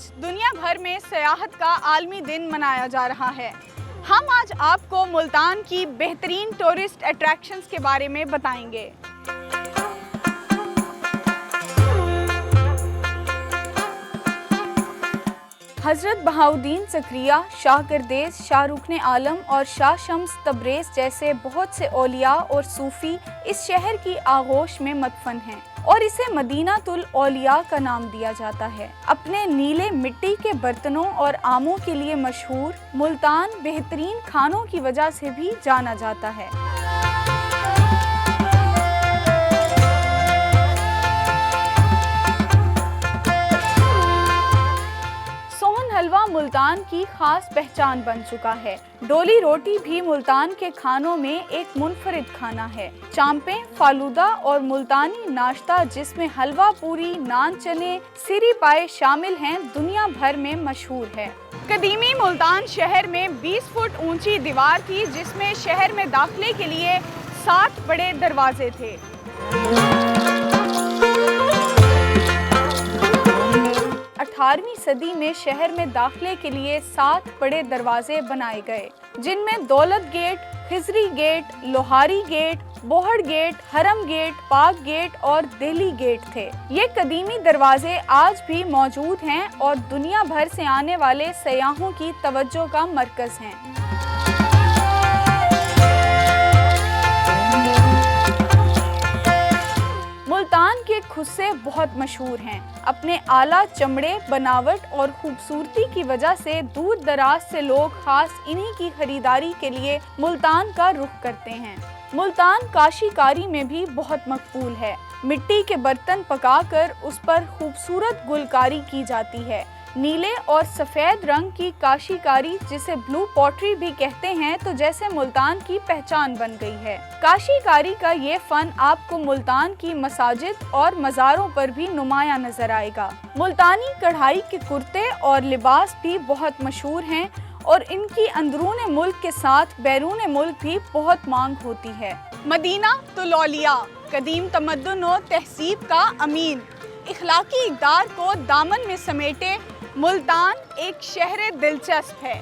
आज दुनिया भर में सयाहत का आलमी दिन मनाया जा रहा है। हम आज आपको मुल्तान की बेहतरीन टूरिस्ट अट्रैक्शंस के बारे में बताएंगे। हज़रत बहाउद्दीन ज़करिया, शाह गर्देस, शाह रुकने आलम और शाह शम्स तबरेज़ जैसे बहुत से औलिया और सूफ़ी इस शहर की आगोश में मदफन हैं और इसे मदीनातुल औलिया का नाम दिया जाता है। अपने नीले मिट्टी के बर्तनों और आमों के लिए मशहूर मुल्तान बेहतरीन खानों की वजह से भी जाना जाता है। हलवा मुल्तान की खास पहचान बन चुका है। डोली रोटी भी मुल्तान के खानों में एक मुनफरिद खाना है। चांपें, फालूदा और मुल्तानी नाश्ता जिसमें हलवा पूरी, नान चने, सिरी पाए शामिल हैं, दुनिया भर में मशहूर है। कदीमी मुल्तान शहर में 20 फुट ऊंची दीवार थी जिसमें शहर में दाखिले के लिए 60 बड़े दरवाजे थे। 18वीं सदी में शहर में दाखिले के लिए 7 बड़े दरवाजे बनाए गए, जिनमें Daulat gate, Khizri gate, Lohari gate, Bohar gate, Haram gate, Pak gate और दिल्ली गेट थे। ये कदीमी दरवाजे आज भी मौजूद हैं और दुनिया भर से आने वाले सयाहों की तवज्जो का मरकज हैं। मुल्तान के खुस्से बहुत मशहूर हैं। अपने आला चमड़े, बनावट और खूबसूरती की वजह से दूर दराज से लोग खास इन्हीं की खरीदारी के लिए मुल्तान का रुख करते हैं। मुल्तान काशीकारी में भी बहुत मकबूल है। मिट्टी के बर्तन पकाकर उस पर खूबसूरत गुलकारी की जाती है। नीले और सफ़ेद रंग की काशीकारी, जिसे ब्लू पॉटरी भी कहते हैं, तो जैसे मुल्तान की पहचान बन गई है। काशीकारी का ये फन आपको मुल्तान की मसाजिद और मज़ारों पर भी नुमाया नजर आएगा। मुल्तानी कढ़ाई के कुर्ते और लिबास भी बहुत मशहूर हैं और इनकी अंदरूने मुल्क के साथ बैरूने मुल्क भी बहुत मांग होती है। मदीनातुल औलिया कदीम तमद्दुन और तहसीब का अमीन, इखलाकी इक़दार को दामन में समेटे मुल्तान एक शहर दिलचस्प है।